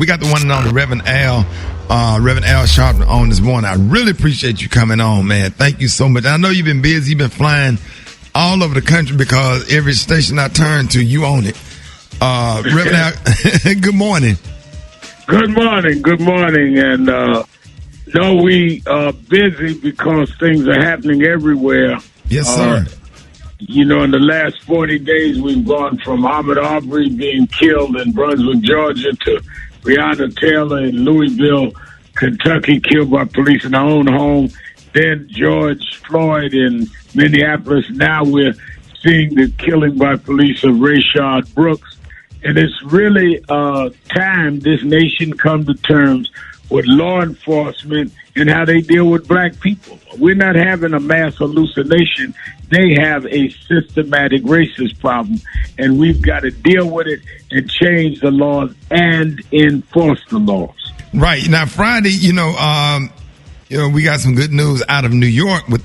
we got the one and only Reverend Al Sharpton on this morning. I really appreciate you coming on, man. Thank you so much. I know you've been busy. You've been flying all over the country because every station I turn to, you own it. Reverend Al, good morning. Good morning. And no, we are busy because things are happening everywhere. Yes, sir. In the last 40 days, we've gone from Ahmaud Arbery being killed in Brunswick, Georgia, to Breonna Taylor in Louisville, Kentucky, killed by police in our own home. Then George Floyd in Minneapolis. Now we're seeing the killing by police of Rayshard Brooks. And it's really time this nation come to terms with law enforcement and how they deal with black people. We're not having a mass hallucination. They have a systematic racist problem, and we've got to deal with it and change the laws and enforce the laws. Right. Now, Friday, we got some good news out of New York with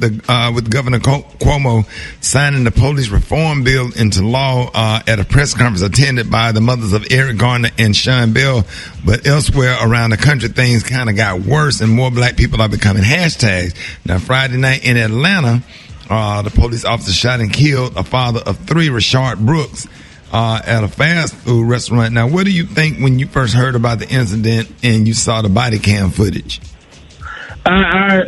Governor Cuomo signing the police reform bill into law at a press conference attended by the mothers of Eric Garner and Sean Bell. But elsewhere around the country, things kind of got worse and more black people are becoming hashtags. Now, Friday night in Atlanta, the police officer shot and killed a father of three, Rayshard Brooks, at a fast food restaurant. Now, what do you think when you first heard about the incident and you saw the body cam footage? I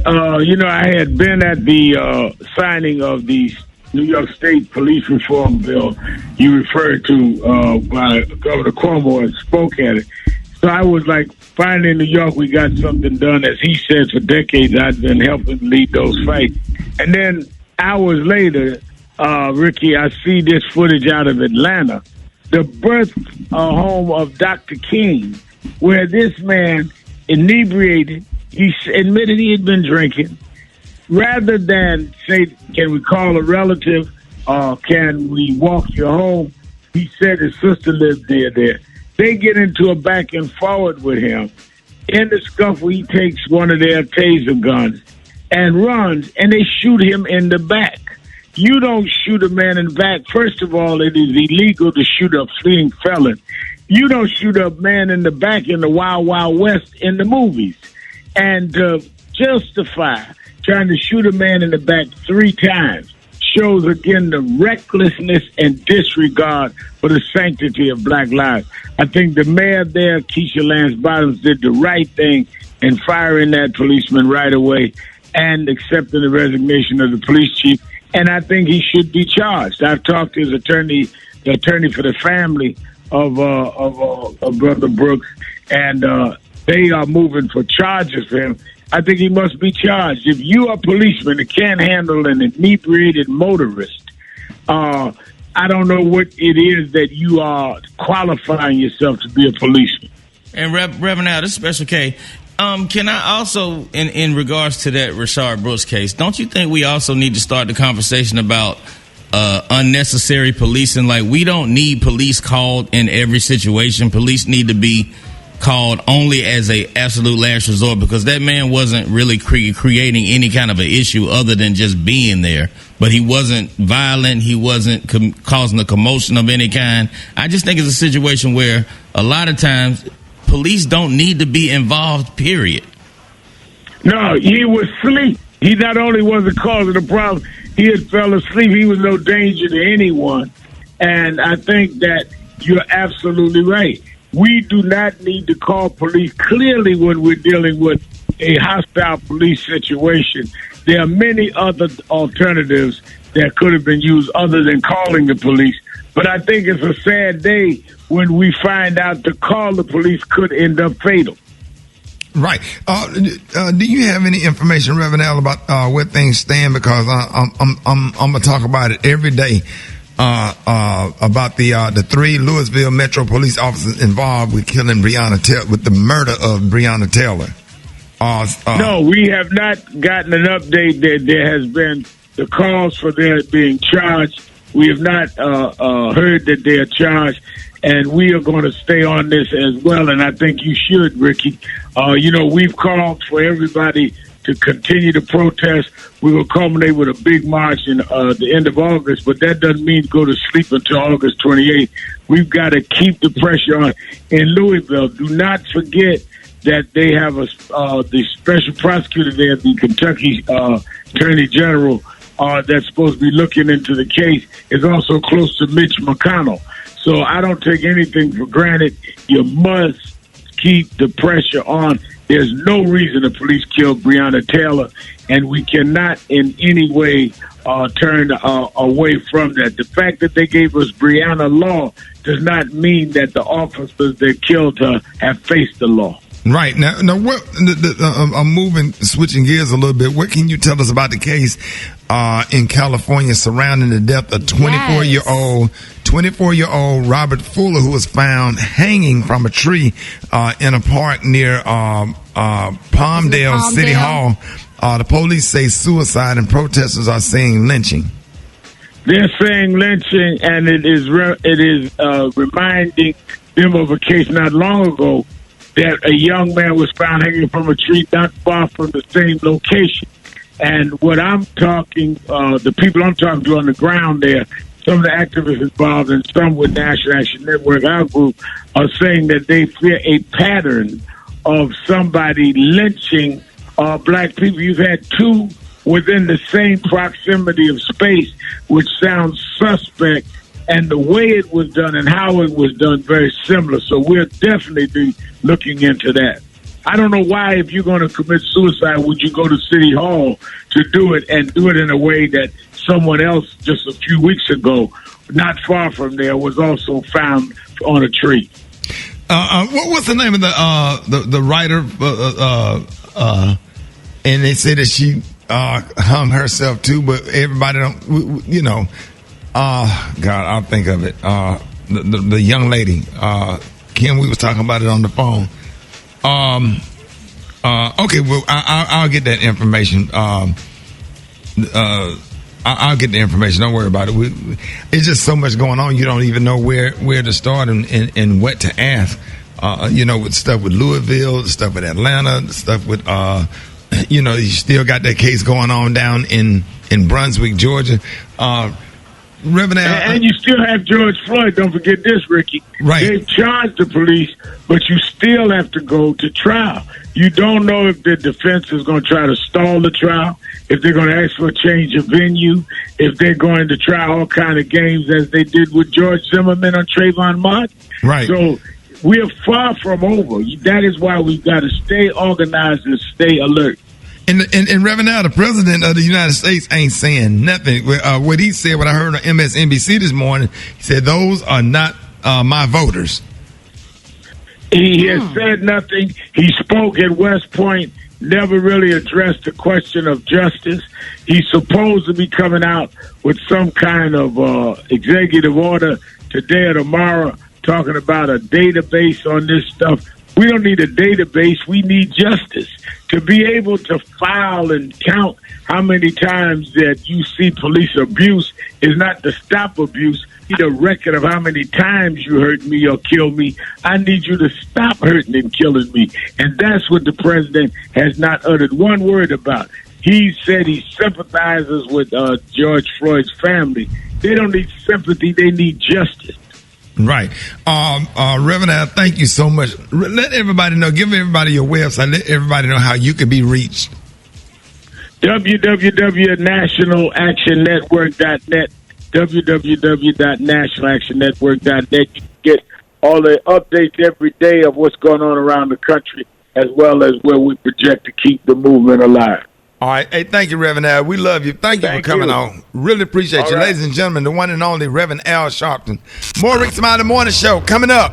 had been at the signing of the New York State police reform bill you referred to by Governor Cuomo and spoke at it. So I was like, finally in New York, we got something done. As he said, for decades, I've been helping lead those fights. And then hours later, Rickey, I see this footage out of Atlanta, the birth home of Dr. King, where this man, inebriated, he admitted he had been drinking. Rather than say, can we call a relative or can we walk you home, he said his sister lived there. They get into a back and forward with him. In the scuffle, he takes one of their taser guns and runs, and they shoot him in the back. You don't shoot a man in the back. First of all, it is illegal to shoot a fleeing felon. You don't shoot a man in the back in the Wild Wild West in the movies. And to justify trying to shoot a man in the back 3 times shows, again, the recklessness and disregard for the sanctity of black lives. I think the mayor there, Keisha Lance Bottoms, did the right thing in firing that policeman right away and accepting the resignation of the police chief. And I think he should be charged. I've talked to his attorney, the attorney for the family of Brother Brooks, and they are moving for charges for him. I think he must be charged. If you are a policeman that can't handle an inebriated motorist, I don't know what it is that you are qualifying yourself to be a policeman. And Reverend Al, this is Special K. Can I also, in regards to that Rayshard Brooks case, don't you think we also need to start the conversation about unnecessary policing? Like, we don't need police called in every situation. Police need to be called only as a absolute last resort, because that man wasn't really creating any kind of an issue other than just being there. But he wasn't violent. He wasn't causing a commotion of any kind. I just think it's a situation where a lot of times police don't need to be involved, period. No, he was asleep. He not only wasn't causing the problem, he had fell asleep. He was no danger to anyone. And I think that you're absolutely right. We do not need to call police clearly when we're dealing with a hostile police situation. There are many other alternatives that could have been used other than calling the police. But I think it's a sad day when we find out to call the police could end up fatal. Right. Do you have any information, Reverend Al, about where things stand? Because I'm gonna talk about it every day. About the 3 Louisville Metro police officers involved with killing Breonna Taylor, with the murder of Breonna Taylor. No, we have not gotten an update that there has been the calls for their being charged. We have not heard that they are charged, and we are going to stay on this as well. And I think you should, Rickey. We've called for everybody to continue to protest. We will culminate with a big march in the end of August, but that doesn't mean go to sleep until August 28th. We've got to keep the pressure on. In Louisville, do not forget that they have the special prosecutor there, the Kentucky Attorney General, that's supposed to be looking into the case, is also close to Mitch McConnell. So I don't take anything for granted. You must keep the pressure on. There's no reason the police killed Breonna Taylor, and we cannot in any way turn away from that. The fact that they gave us Breonna law does not mean that the officers that killed her have faced the law. Right. Now what, I'm switching gears a little bit. What can you tell us about the case in California surrounding the death of 24-year-old Robert Fuller, who was found hanging from a tree in a park near Palmdale City Hall? The police say suicide, and protesters are saying lynching. They're saying lynching, and it is reminding them of a case not long ago that a young man was found hanging from a tree not far from the same location. And what I'm talking, the people I'm talking to on the ground there, some of the activists involved and some with National Action Network, our group, are saying that they fear a pattern of somebody lynching black people. You've had two within the same proximity of space, which sounds suspect, and the way it was done and how it was done very similar. So we'll definitely be looking into that. I don't know why, if you're going to commit suicide, would you go to City Hall to do it and do it in a way that someone else just a few weeks ago, not far from there, was also found on a tree. What's the name of the writer? And they say that she hung herself too, but everybody don't, you know. God, I'll think of it. The young lady, Kim, we was talking about it on the phone. Okay, well, I'll get that information. I'll get the information. Don't worry about it. It's just so much going on. You don't even know where to start and what to ask. You know, with stuff with Louisville, the stuff with Atlanta, the stuff with, you know, you still got that case going on down in Brunswick, Georgia. Reverend Al, and you still have George Floyd. Don't forget this, Ricky. Right. They've charged the police, but you still have to go to trial. You don't know if the defense is going to try to stall the trial, if they're going to ask for a change of venue, if they're going to try all kind of games as they did with George Zimmerman on Trayvon Martin. Right. So we're far from over. That is why we've got to stay organized and stay alert. And Reverend Al, the president of the United States, ain't saying nothing. What he said, what I heard on MSNBC this morning, he said, those are not my voters. He has said nothing. He spoke at West Point, never really addressed the question of justice. He's supposed to be coming out with some kind of executive order today or tomorrow, talking about a database on this stuff. We don't need a database. We need justice. To be able to file and count how many times that you see police abuse is not to stop abuse. You need a record of how many times you hurt me or killed me. I need you to stop hurting and killing me. And that's what the president has not uttered one word about. He said he sympathizes with George Floyd's family. They don't need sympathy. They need justice. Right. Reverend Al, thank you so much. Let everybody know, give everybody your website, let everybody know how you can be reached. www.nationalactionnetwork.net, www.nationalactionnetwork.net. You can get all the updates every day of what's going on around the country, as well as where we project to keep the movement alive. All right. Hey, thank you, Reverend Al. We love you. Thank you for coming on. Really appreciate you. Ladies and gentlemen, the one and only Reverend Al Sharpton. More Rick Smiley Morning Show coming up.